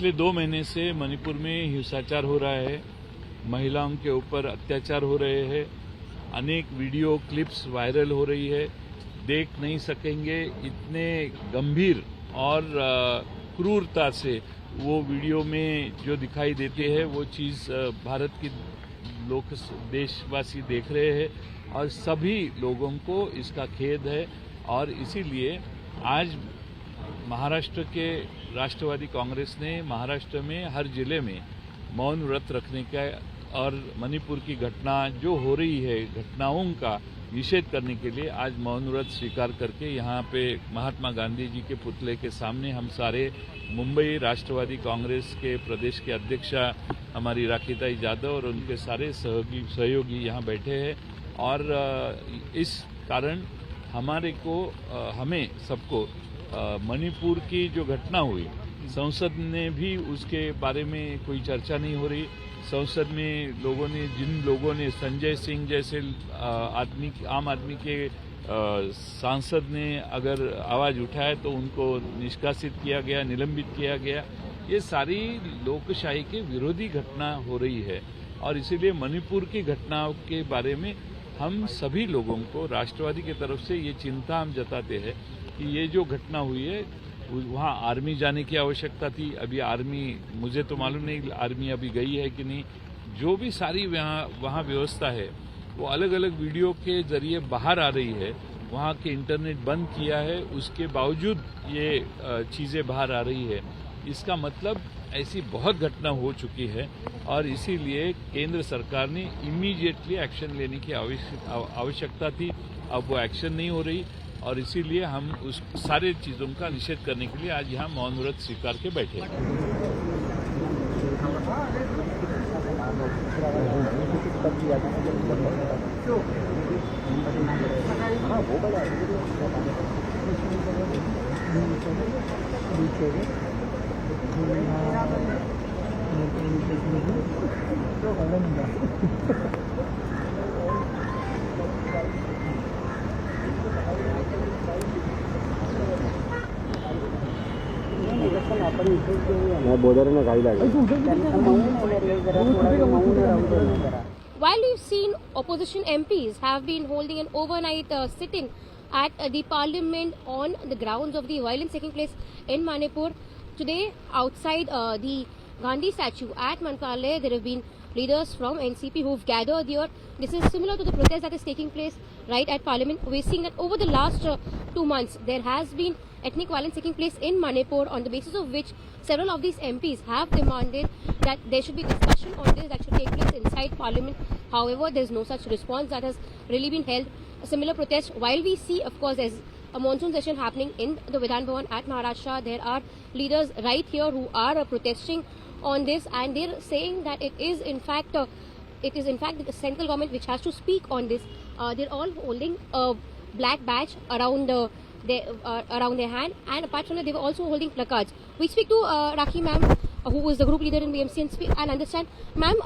पिछले 2 महीने से मणिपुर में हिंसाचार हो रहा है, महिलाओं के ऊपर अत्याचार हो रहे हैं, अनेक वीडियो क्लिप्स वायरल हो रही है। देख नहीं सकेंगे इतने गंभीर और क्रूरता से वो वीडियो में जो दिखाई देती है वो चीज़ भारत की देशवासी देख रहे हैं और सभी लोगों को इसका खेद है। और इसीलिए आज महाराष्ट्र के राष्ट्रवादी कांग्रेस ने महाराष्ट्र में हर जिले में मौन व्रत रखने का और मणिपुर की घटना जो हो रही है घटनाओं का निषेध करने के लिए आज मौन व्रत स्वीकार करके यहाँ पे महात्मा गांधी जी के पुतले के सामने हम सारे मुंबई राष्ट्रवादी कांग्रेस के प्रदेश के अध्यक्षा हमारी राखीताई यादव और उनके सारे सहयोगी यहाँ बैठे हैं। और इस कारण हमें सबको मणिपुर की जो घटना हुई संसद ने भी उसके बारे में कोई चर्चा नहीं हो रही। संसद में जिन लोगों ने संजय सिंह जैसे आम आदमी के सांसद ने अगर आवाज उठाया तो उनको निष्कासित किया गया, निलंबित किया गया। ये सारी लोकशाही के विरोधी घटना हो रही है और इसीलिए मणिपुर की घटनाओं के बारे में हम सभी लोगों को राष्ट्रवादी की तरफ से ये चिंता हम जताते हैं कि ये जो घटना हुई है वहाँ आर्मी जाने की आवश्यकता थी। अभी आर्मी, मुझे तो मालूम नहीं आर्मी अभी गई है कि नहीं। जो भी सारी वहाँ व्यवस्था है वो अलग अलग वीडियो के जरिए बाहर आ रही है। वहाँ के इंटरनेट बंद किया है, उसके बावजूद ये चीज़ें बाहर आ रही है। इसका मतलब ऐसी बहुत घटना हो चुकी है और इसीलिए केंद्र सरकार ने इमीडिएटली एक्शन लेने की आवश्यकता थी। अब वो एक्शन नहीं हो रही और इसीलिए हम उस सारे चीज़ों का निषेध करने के लिए आज यहाँ मौन व्रत स्वीकार के बैठे हैं। While we've seen opposition MPs have been holding an overnight sitting at the parliament on the grounds of the violence taking place in Manipur, today outside the Gandhi statue at Manipur, there have been leaders from NCP who've gathered here. This is similar to the protest that is taking place right at Parliament. We're seeing that over the last 2 months, there has been ethnic violence taking place in Manipur, on the basis of which several of these MPs have demanded that there should be discussion on this that should take place inside Parliament. However, there's no such response that has really been held. A similar protest, while we see, of course, there's a monsoon session happening in the Vidhan Bhavan at Maharashtra, there are leaders right here who are protesting on this, and they're saying that it is in fact the central government which has to speak on this. They're all holding a black badge around their hand, and apart from that, they were also holding placards. We speak to Rakhi ma'am, who is the group leader in BMC, and understand, ma'am,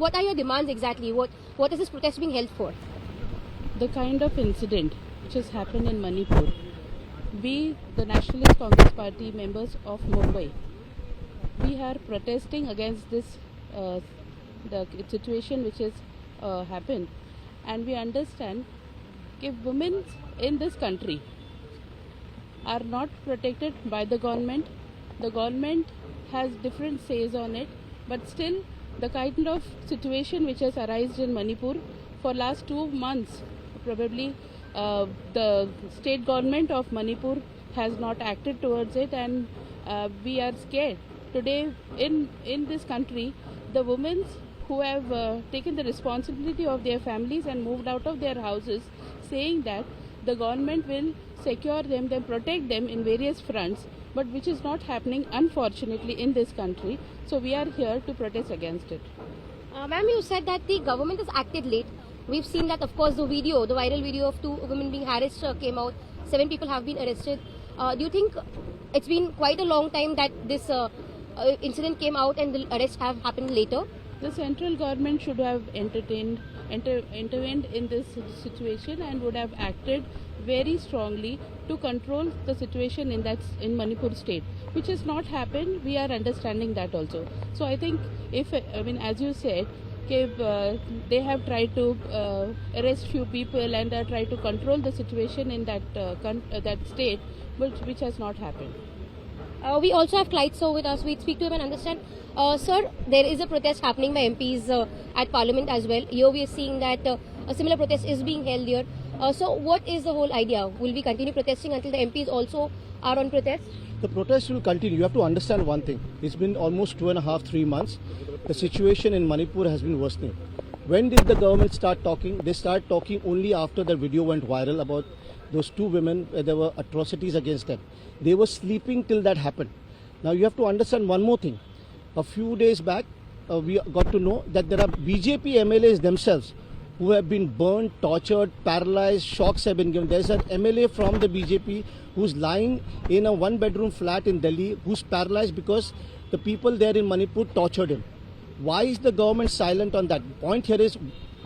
what are your demands exactly? What is this protest being held for? The kind of incident which has happened in Manipur, we, the Nationalist Congress Party members of Mumbai, we are protesting against this the situation which has happened, and we understand if women in this country are not protected by the government has different says on it, but still the kind of situation which has arisen in Manipur for last 2 months, probably the state government of Manipur has not acted towards it, and we are scared. Today in this country, the women who have taken the responsibility of their families and moved out of their houses, saying that the government will secure them, then protect them in various fronts, but which is not happening, unfortunately, in this country. So we are here to protest against it. Ma'am, you said that the government has acted late. We've seen that, of course, the viral video of 2 women being harassed came out. 7 people have been arrested. Do you think it's been quite a long time that this incident came out and the arrests have happened later? The central government should have entertained intervened in this situation and would have acted very strongly to control the situation in Manipur state, which has not happened. We are understanding that also. So I think as you said, they have tried to arrest few people and tried to control the situation in that state, but which has not happened. We also have Clyde Sow with us. We speak to him and understand. Sir, there is a protest happening by MPs at Parliament as well. Here we are seeing that a similar protest is being held here. So what is the whole idea? Will we continue protesting until the MPs also are on protest? The protest will continue. You have to understand one thing. It's been almost 2.5, 3 months. The situation in Manipur has been worsening. When did the government start talking? They started talking only after the video went viral about those 2 women where there were atrocities against them. They were sleeping till that happened. Now you have to understand one more thing. A few days back, we got to know that there are BJP MLAs themselves who have been burned, tortured, paralyzed, shocks have been given. There's an MLA from the BJP who's lying in a 1-bedroom flat in Delhi who's paralyzed because the people there in Manipur tortured him. Why is the government silent on that? Point here is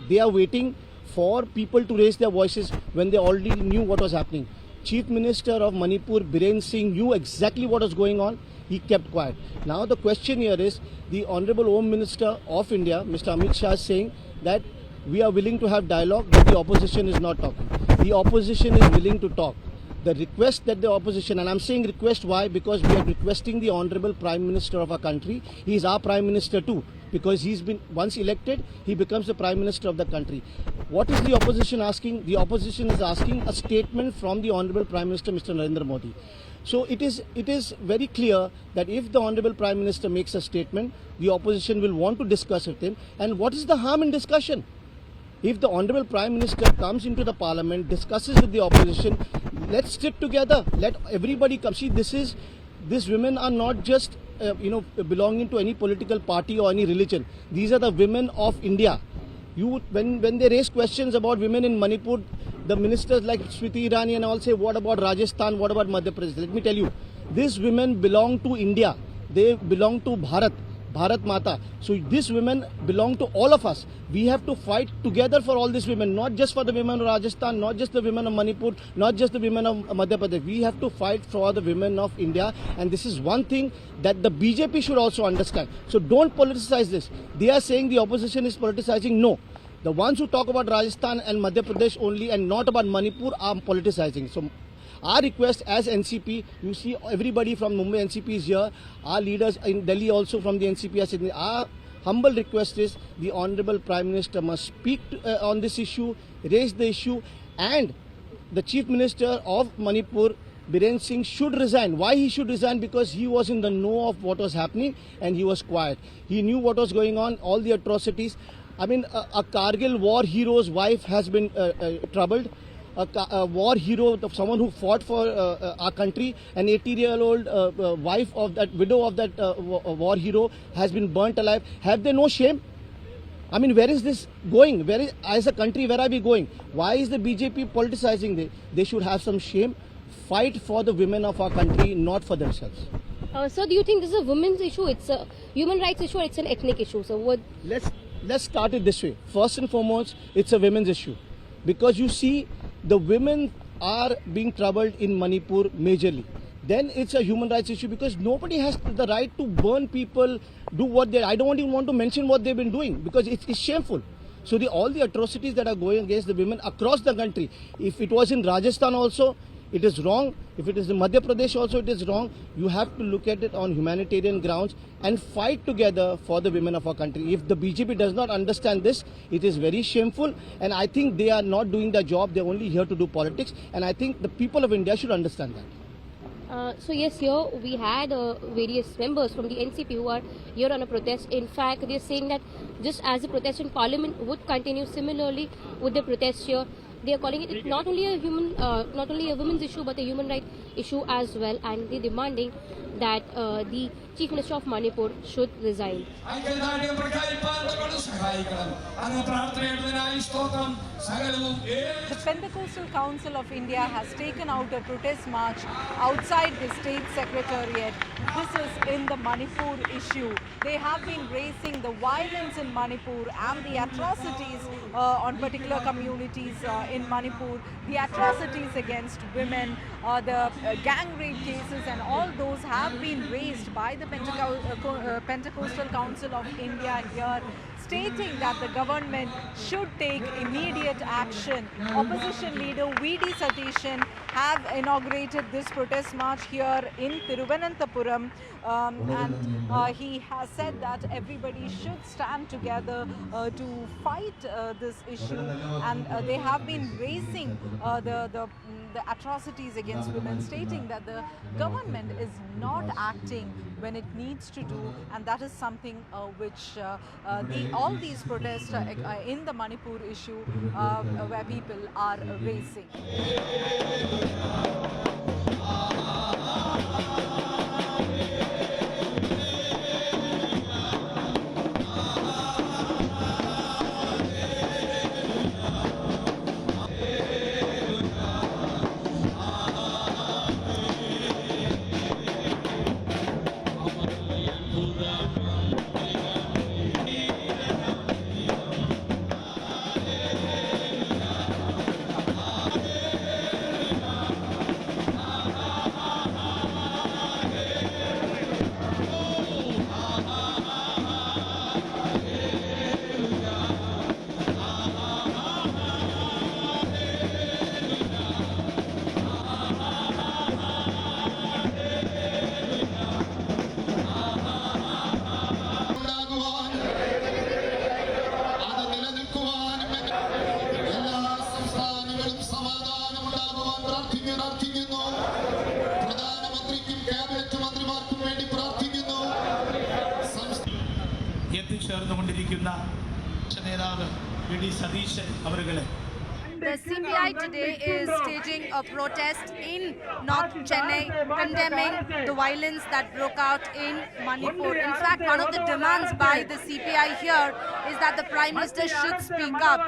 they are waiting for people to raise their voices when they already knew what was happening. Chief Minister of Manipur, Biren Singh, knew exactly what was going on. He kept quiet. Now the question here is, the Honorable Home Minister of India, Mr. Amit Shah, is saying that we are willing to have dialogue, but the opposition is not talking. The opposition is willing to talk. The request that the opposition, and I'm saying request why? Because we are requesting the Honorable Prime Minister of our country. He is our Prime Minister too, because he's been, once elected, he becomes the Prime Minister of the country. What is the opposition asking? The opposition is asking a statement from the Honorable Prime Minister, Mr. Narendra Modi. So it is very clear that if the Honorable Prime Minister makes a statement, the opposition will want to discuss with him. And what is the harm in discussion? If the Honorable Prime Minister comes into the Parliament, discusses with the opposition, let's sit together. Let everybody come. See, these women are not just belonging to any political party or any religion. These are the women of India. When they raise questions about women in Manipur, the ministers like Smriti Irani and all say, what about Rajasthan, what about Madhya Pradesh? Let me tell you, these women belong to India. They belong to Bharat Mata. So these women belong to all of us. We have to fight together for all these women, not just for the women of Rajasthan, not just the women of Manipur, not just the women of Madhya Pradesh. We have to fight for the women of India, and this is one thing that the BJP should also understand. So don't politicize this. They are saying the opposition is politicizing. No. The ones who talk about Rajasthan and Madhya Pradesh only and not about Manipur are politicizing. So our request as NCP, you see everybody from Mumbai NCP is here, our leaders in Delhi also from the NCP are sitting. Our humble request is the Honorable Prime Minister must speak on this issue, raise the issue, and the Chief Minister of Manipur, Biren Singh, should resign. Why he should resign? Because he was in the know of what was happening and he was quiet. He knew what was going on, all the atrocities. I mean, a Kargil war hero's wife has been troubled. A war hero, someone who fought for our country, an 80-year-old wife of that, widow of that war hero has been burnt alive. Have they no shame? I mean, where is this going? As a country, where are we going? Why is the BJP politicizing? They should have some shame. Fight for the women of our country, not for themselves. Sir, do you think this is a women's issue? It's a human rights issue, or it's an ethnic issue? So what? Let's start it this way. First and foremost, it's a women's issue. Because you see, the women are being troubled in Manipur majorly. Then it's a human rights issue because nobody has the right to burn people, do what they... I don't even want to mention what they've been doing because it's shameful. So all the atrocities that are going against the women across the country, if it was in Rajasthan also, it is wrong. If it is in Madhya Pradesh also, it is wrong. You have to look at it on humanitarian grounds and fight together for the women of our country. If the BJP does not understand this, it is very shameful. And I think they are not doing their job. They're only here to do politics. And I think the people of India should understand that. So yes, here we had various members from the NCP who are here on a protest. In fact, they are saying that just as the protest in Parliament would continue, similarly with the protest here, they are calling it not only a women's issue but a human rights issue as well, and they are demanding that the Chief Minister of Manipur should resign. The Pentecostal Council of India has taken out a protest march outside the State Secretariat this is in the Manipur issue. They have been raising the violence in Manipur and the atrocities on particular communities in Manipur, the atrocities against women, the gang rape cases, and all those have been raised by the Pentecostal Council of India here, stating that the government should take immediate action. Opposition leader V.D. Satishan have inaugurated this protest march here in Thiruvananthapuram, and he has said that everybody should stand together to fight this issue, and they have been raising the atrocities against women, stating that the government is not acting when it needs to do, and that is something which all these protests in the Manipur issue where people are raising. എത്തിച്ചേർന്നുകൊണ്ടിരിക്കുന്ന നേതാവ് വി.ഡി. സതീശൻ അവരുകളെ. The CPI today is staging a protest in North Chennai, condemning the violence that broke out in Manipur. In fact, one of the demands by the CPI here is that the Prime Minister should speak up.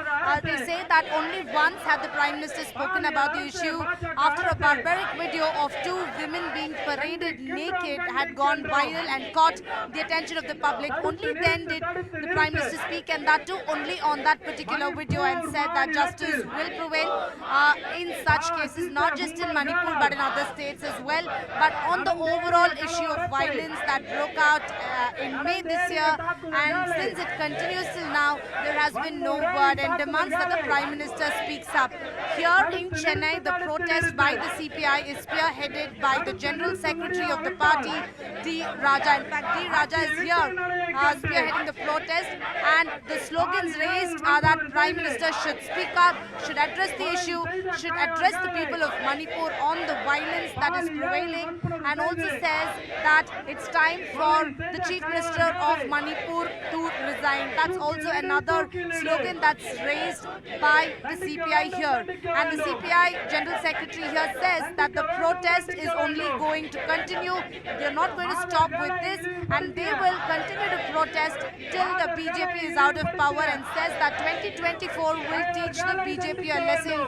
They say that only once had the Prime Minister spoken about the issue after a barbaric video of two women being paraded naked had gone viral and caught the attention of the public. Only then did the Prime Minister speak, and that too only on that particular video, and said that justice will prevail in such cases, not just in Manipur but in other states as well. But on the overall issue of violence that broke out in May this year, and since it continues till now, there has been no word and demands that the Prime Minister speaks up. Here in Chennai, the protest by the CPI is spearheaded by the General Secretary of the party, D. Raja. In fact, D. Raja is here spearheading the protest, and the slogans raised are that Prime Minister should speak up, should address the issue, should address the people of Manipur on the violence that is prevailing, and also says that it's time for the Chief Minister of Manipur to resign. That's also another slogan that's raised by the CPI here. And the CPI General Secretary here says that the protest is only going to continue. They're not going to stop with this, and they will continue to protest till the BJP is out of power, and says that 2024 will teach the BJP a lesson,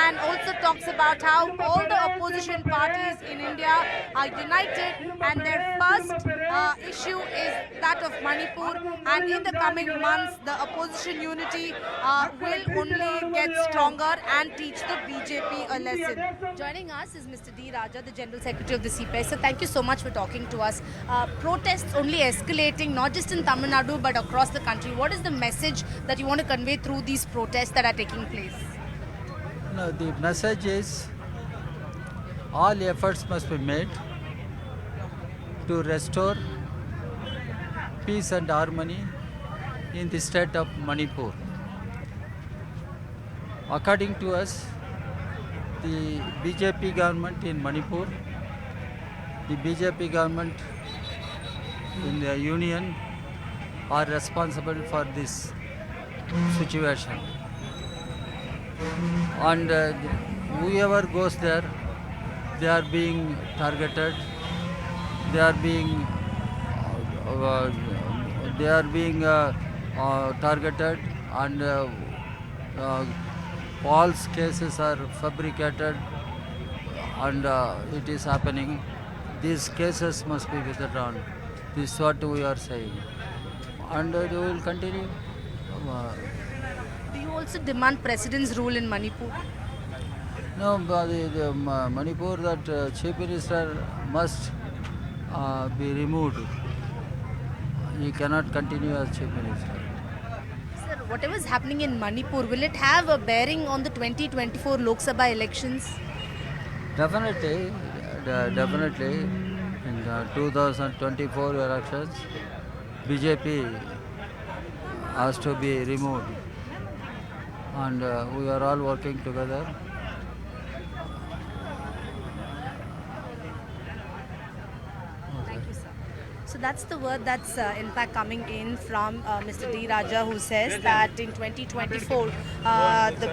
and also talks about how all the opposition parties in India are united, and their first issue is that of Manipur, and in the coming months the opposition unity will only get stronger and teach the BJP a lesson. Joining us is Mr. D. Raja, the General Secretary of the CPI. So thank you so much for talking to us. Protests only escalating not just in Tamil Nadu but across the country. What is the message that you want to convey through these protests that are taking place? No, the message is all efforts must be made to restore peace and harmony in the state of Manipur. According to us, the BJP government in Manipur, the BJP government in the union are responsible for this situation. And whoever goes there, they are being targeted, they are being targeted, and false cases are fabricated, and it is happening. these cases must be withdrawn. This is what we are saying. And they will continue. Do you also demand president's rule in Manipur? No, but the Manipur, that chief minister must be removed. He cannot continue as chief minister. Sir, whatever is happening in Manipur, will it have a bearing on the 2024 Lok Sabha elections? Definitely, definitely. In the 2024 elections, BJP has to be removed. And we are all working together. Thank you, sir. So that's the word that's in fact coming in from Mr. D. Raja, who says that in 2024 the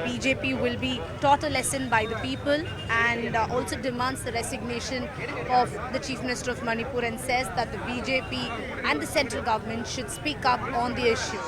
BJP will be taught a lesson by the people, and also demands the resignation of the Chief Minister of Manipur, and says that the BJP and the central government should speak up on the issue.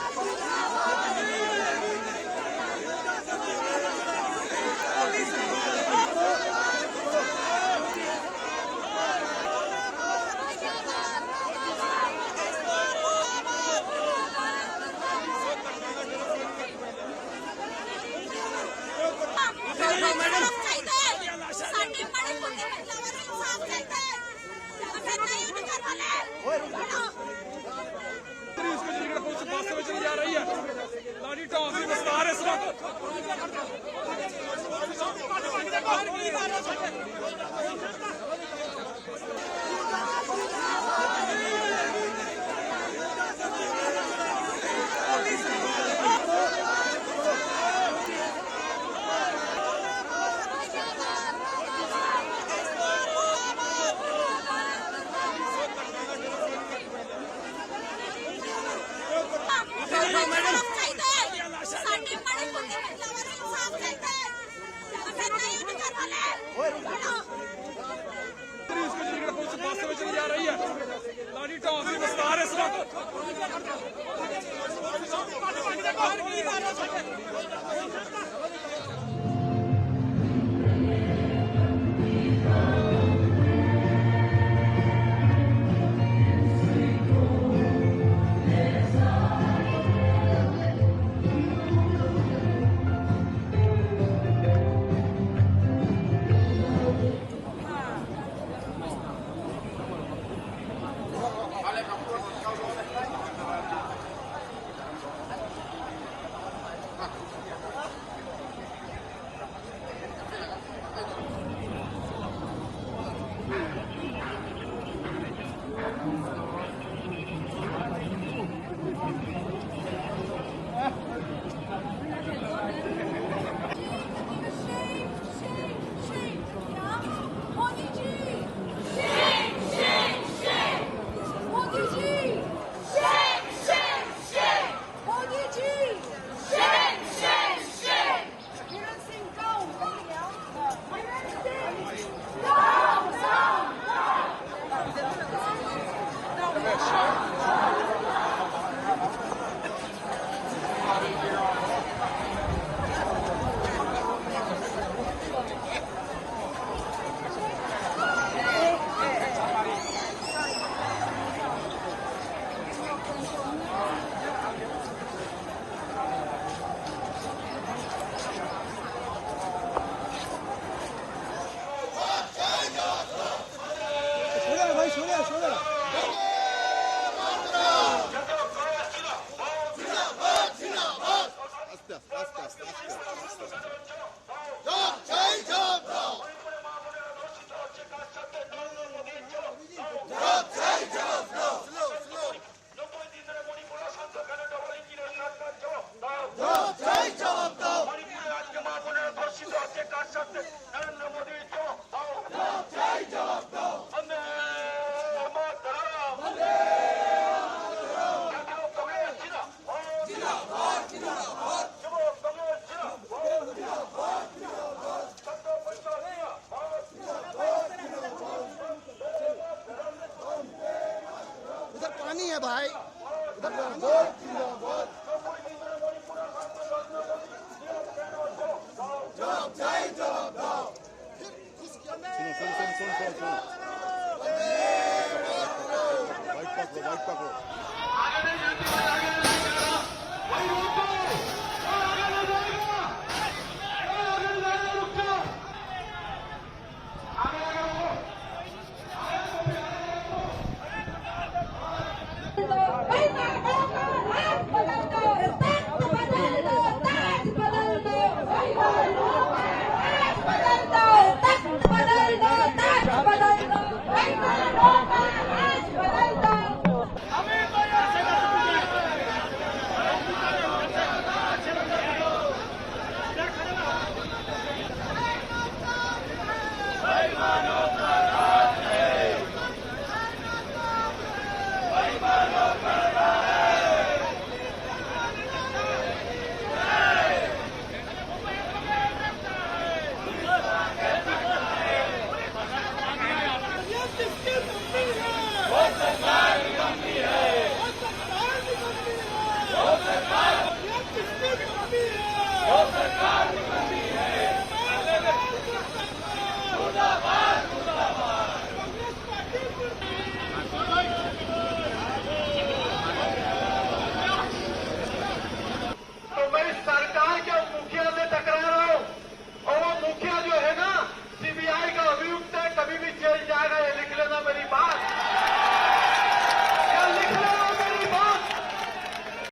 मुर्दाबाद